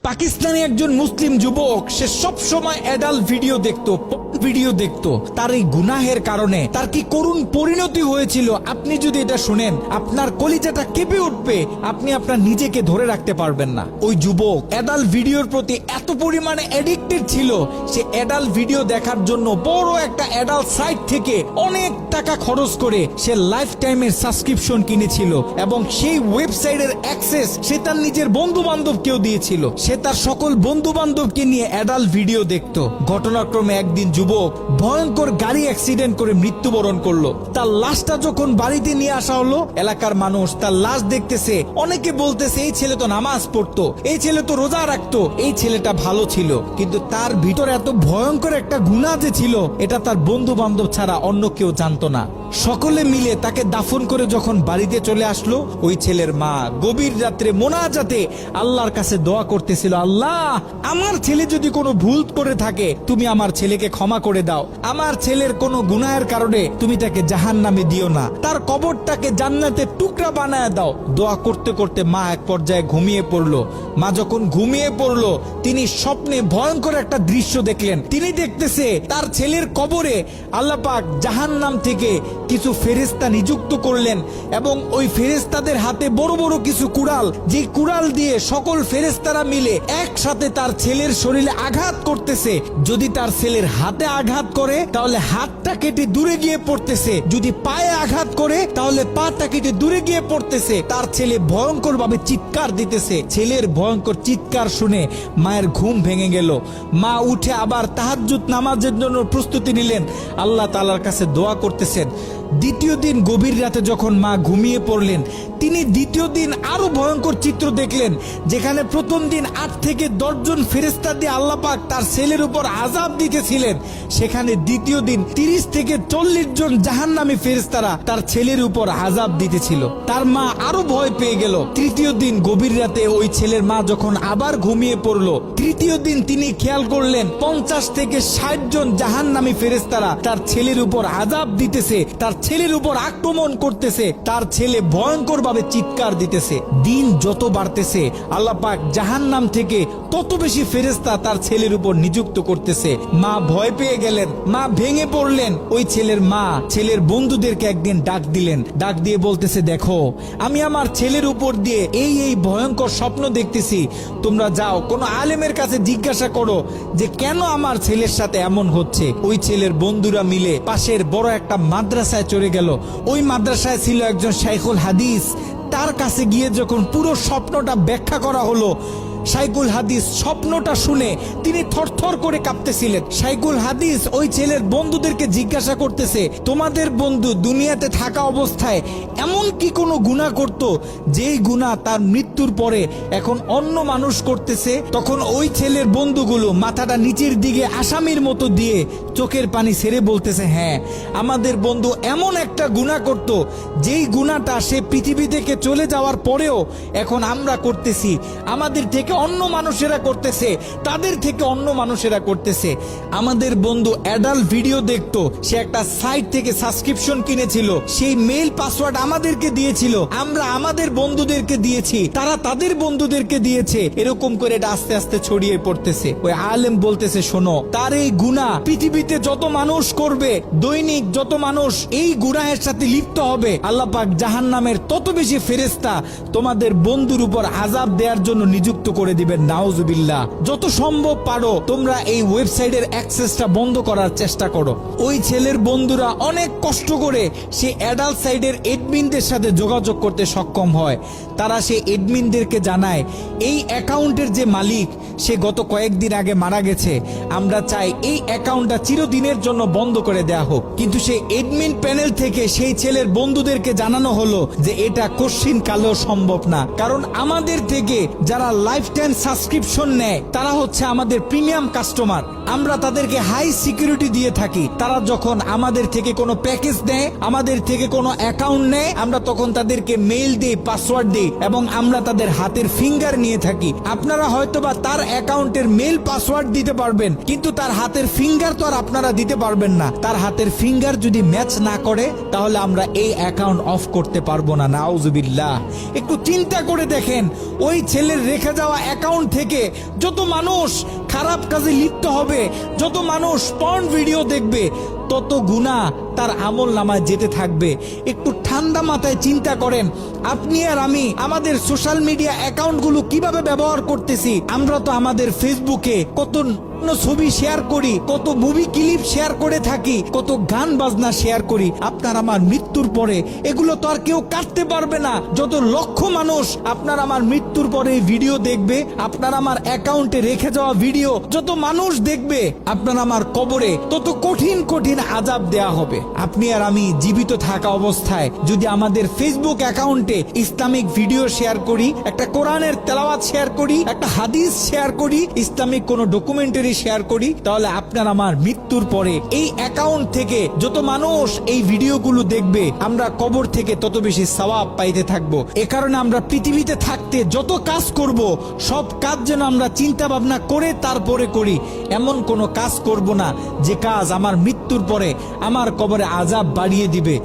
পাকিস্তানি একজন মুসলিম যুবক, সে সব সময় অ্যাডাল্ট ভিডিও দেখতো। তার এই গুনাহের কারণে তার কি করুণ পরিণতি হয়েছিল আপনি যদি এটা শুনেন, আপনার কলিজাটা কেঁপে উঠবে, আপনি আপনার নিজেকে ধরে রাখতে পারবেন না। ওই যুবক অ্যাডাল্ট ভিডিওর প্রতি এত পরিমাণে অ্যাডিক্টেড ছিল, সে অ্যাডাল্ট ভিডিও দেখার জন্য বড় একটা অ্যাডাল্ট সাইট থেকে অনেক টাকা খরচ করে সে লাইফ টাইমের সাবস্ক্রিপশন কিনেছিল এবং সেই ওয়েবসাইটের অ্যাক্সেস সে তার নিজের বন্ধু বান্ধবকেও দিয়েছিল। সে তার সকল বন্ধু বান্ধবকে নিয়ে অ্যাডাল্ট ভিডিও দেখতো। ঘটনাক্রমে একদিন যুবক ভয়ঙ্কর গাড়ি অ্যাক্সিডেন্ট করে মৃত্যুবরণ করলো। তার লাশটা যখন বাড়িতে নিয়ে আসা হলো, এলাকার মানুষ তার লাশ দেখতেছে, অনেকে বলতেছে এই ছেলে তো নামাজ পড়তো, এই ছেলে তো রোজা রাখতো, এই ছেলেটা ভালো ছিল। কিন্তু তার ভিতরে এত ভয়ঙ্কর একটা গুনাহ যে ছিল, এটা তার বন্ধু বান্ধব ছাড়া অন্য কেউ জানতো না। সকলে মিলে তাকে দাফন করে যখন বাড়িতে চলে আসলো, ওই ছেলের মা গভীর রাত্রে মোনাজাতে আল্লাহর কাছে দোয়া করতেছিল, আল্লাহ আমার ছেলে যদি কোনো ভুল করে থাকে তুমি আমার ছেলেকে ক্ষমা করে দাও, আমার ছেলের কোনো গুনাহের কারণে তুমি তাকে জাহান্নামে দিও না, তার কবরটাকে জান্নাতের টুকরা বানায় দাও। দোয়া করতে করতে মা এক পর্যায়ে ঘুমিয়ে পড়লো। মা যখন ঘুমিয়ে পড়লো, তিনি স্বপ্নে ভয়ঙ্কর একটা দৃশ্য দেখলেন। তিনি দেখতেছে তার ছেলের কবরে আল্লাহ পাক জাহান্নাম থেকে কিছু ফেরেশতা নিযুক্ত করলেন এবং ওই ফেরেশতাদের হাতে বড় বড় কিছু কুড়াল, যে কুড়াল দিয়ে সকল ফেরেশতারা মিলে একসাথে তার ছেলের শরীরে আঘাত করতেছে। যদি তার ছেলের হাতে আঘাত করে তাহলে হাতটা কেটে দূরে গিয়ে পড়তেছে, যদি পায়ে আঘাত করে তাহলে পাটা কেটে দূরে গিয়ে পড়তেছে। তার ছেলে ভয়ঙ্কর ভাবে চিৎকার দিতেছে। ছেলের ভয়ঙ্কর চিৎকার শুনে মায়ের ঘুম ভেঙে গেল। মা উঠে আবার তাহাজ্জুদ নামাজের জন্য প্রস্তুতি নিলেন, আল্লাহ তাআলার কাছে দোয়া করতেছেন। দ্বিতীয় দিন গভীর রাতে যখন মা ঘুমিয়ে পড়লেন, তিনি দ্বিতীয় দিন আরো ভয়ঙ্কর চিত্র দেখলেন, যেখানে প্রথম দিন 8 থেকে 10 জন ফেরেশতা দিয়ে আল্লাহ পাক তার ছেলের উপর আযাব দিতেছিলেন, সেখানে দ্বিতীয় দিন 30 থেকে 40 জন জাহান্নামী ফেরেশতারা তার ছেলের উপর আযাব দিতেছিল। তার মা আরো ভয় পেয়ে গেল। তৃতীয় দিন গভীর রাতে ওই ছেলের মা যখন আবার ঘুমিয়ে পড়লো, তৃতীয় দিন তিনি খেয়াল করলেন 50 থেকে 60 জন জাহান্নামী ফেরেশতারা তার ছেলের উপর আযাব দিতেছে, তার ছেলের উপর আক্রমণ করতেছে। তার ছেলে ভয়ঙ্কর ভাবে চিৎকার দিতেছে। দিন যত বাড়তেছে আল্লাহ পাক জাহান্নাম থেকে তত বেশি ফেরেশতা তার ছেলের উপর নিযুক্ত করতেছে। মা ভয় পেয়ে গেলেন, মা ভেঙে পড়লেন। ওই ছেলের মা ছেলের বন্ধুদেরকে একদিন ডাক দিলেন, ডাক দিয়ে বলতেছে, দেখো আমি আমার ছেলের উপর দিয়ে এই ভয়ঙ্কর স্বপ্ন দেখতেছি, তোমরা যাও কোন আলেমের কাছে জিজ্ঞাসা করো যে কেন আমার ছেলের সাথে এমন হচ্ছে। ওই ছেলের বন্ধুরা মিলে পাশের বড় একটা মাদ্রাসায় চলে গেল। ওই মাদ্রাসায় ছিল একজন শাইখুল হাদিস। তার কাছে গিয়ে যখন পুরো স্বপ্নটা ব্যাখ্যা করা হলো, শাইখুল হাদিস স্বপ্নটা শুনে তিনি থরথর করে কাঁপতেছিলেন। শাইখুল হাদিস ওই ছেলের বন্ধুদেরকে জিজ্ঞাসা করতেছে, তোমাদের বন্ধু দুনিয়াতে থাকা অবস্থায় এমন কি কোনো গুনাহ করত যেই গুনাহ তার মৃত্যুর পরে এখন অন্য মানুষ করতেছে? তখন ওই ছেলের বন্ধুগুলো মাথাটা নিচের দিকে আসামির মতো দিয়ে চোখের পানি ছেড়ে বলতেছে, হ্যাঁ আমাদের বন্ধু এমন একটা গুনাহ করত যেই গুনাহটা সে পৃথিবী থেকে চলে যাওয়ার পরেও এখন আমরা করতেছি, আমাদের থেকে অন্য মানুষেরা করতেছে, তাদের থেকে অন্য মানুষেরা করতেছে। আমাদের বন্ধু অ্যাডাল্ট ভিডিও দেখতো, সে একটা সাইট থেকে সাবস্ক্রিপশন কিনেছিল, সেই মেইল পাসওয়ার্ড আমাদেরকে দিয়েছিল, আমরা আমাদের বন্ধুদেরকে দিয়েছি, তারা তাদের বন্ধুদেরকে দিয়েছে। এরকম করে এটা আস্তে আস্তে ছড়িয়ে পড়তেছে। ওই আলেম বলতেছে, শোনো, তার এই গুনাহ পৃথিবীতে যত মানুষ করবে, দৈনিক যত মানুষ এই গুনাহের সাথে লিপ্ত হবে, আল্লাহ পাক জাহান্নামের তত বেশি ফেরেশতা তোমাদের বন্ধুর উপর আযাব দেওয়ার জন্য নিযুক্ত করে দিবেন। নাউজুবিল্লাহ। যত সম্ভব পারো তোমরা এই ওয়েবসাইটের অ্যাক্সেসটা বন্ধ করার চেষ্টা করো। ওই ছেলের বন্ধুরা অনেক কষ্ট করে সেই অ্যাডাল্ট সাইটের এডমিনদের সাথে যোগাযোগ করতে সক্ষম হয়। তারা সেই এডমিনদেরকে জানায়, এই অ্যাকাউন্টের যে মালিক সে গত কয়েকদিন আগে মারা গেছে, আমরা চাই এই অ্যাকাউন্টটা চিরদিনের জন্য বন্ধ করে দেয়া হোক। কিন্তু সেই এডমিন প্যানেল থেকে সেই ছেলের বন্ধুদেরকে জানানো হলো যে এটা কশ্চিন কালেও সম্ভব না, কারণ আমাদের থেকে যারা লাইফ টাইম সাবস্ক্রিপশন নেয় তারা হচ্ছে আমাদের প্রিমিয়াম কাস্টমার। আমরা তাদেরকে হাই সিকিউরিটি দিয়ে থাকি। তারা যখন আমাদের থেকে কোনো প্যাকেজ নেয়, আমাদের থেকে কোনো অ্যাকাউন্ট নেয়, আমরা তখন তাদেরকে মেইল দিই, পাসওয়ার্ড দিই এবং আমরা তাদের হাতের ফিঙ্গার নিয়ে থাকি। আপনারা হয়তোবা তার অ্যাকাউন্টের মেইল পাসওয়ার্ড দিতে পারবেন, কিন্তু তার হাতের ফিঙ্গার তো আর আপনারা দিতে পারবেন না। তার হাতের ফিঙ্গার যদি ম্যাচ না করে তাহলে আমরা এই অ্যাকাউন্ট অফ করতে পারবো না। নাউজুবিল্লাহ। একটু চিন্তা করে দেখেন, ওই ছেলের রেখে যাওয়া অ্যাকাউন্ট থেকে যত মানুষ খারাপ কাজে লিপ্ত হবে, যত মানুষ পর্ন ভিডিও দেখবে, তত গুনাহ তার আমল নামায় যেতে থাকবে। একটু ঠান্ডা মাথায় চিন্তা করেন, আপনি আর আমি আমাদের সোশ্যাল মিডিয়া অ্যাকাউন্টগুলো কিভাবে ব্যবহার করতেছি। আমরা তো আমাদের ফেসবুকে কত ছবি শেয়ার করি, কত মুভি ক্লিপ শেয়ার করে থাকি, কত গান বাজনা শেয়ার করি। আপনার আমার মৃত্যুর পরে এগুলো তো আর কেউ কাটতে পারবে না। যত লক্ষ মানুষ আপনার আমার মৃত্যুর পরে ভিডিও দেখবে, আপনার আমার অ্যাকাউন্টে রেখে যাওয়া ভিডিও যত মানুষ দেখবে, আপনার আমার কবরে তত কঠিন কঠিন আযাব দেয়া হবে। আপনি আর আমি জীবিত থাকা অবস্থায় যদি আমাদের ফেসবুক অ্যাকাউন্টে ইসলামিক ভিডিও শেয়ার করি, একটা কোরআনের তেলাওয়াত শেয়ার করি, একটা হাদিস শেয়ার করি, ইসলামিক কোনো ডকুমেন্টারি শেয়ার করি, তাহলে আপনার আমার মৃত্যুর পরে এই অ্যাকাউন্ট থেকে যত মানুষ এই ভিডিওগুলো দেখবে, আমরা কবর থেকে তত বেশি সওয়াব পাইতে থাকবো। এ কারণে আমরা পৃথিবীতে থাকতে যত কাজ করব, সব কাজ যেন আমরা চিন্তা ভাবনা করে তারপরে করি। এমন কোনো কাজ করব না যে কাজ আমার মৃত্যুর পরে আমার কবরে আযাব বাড়িয়ে দিবে।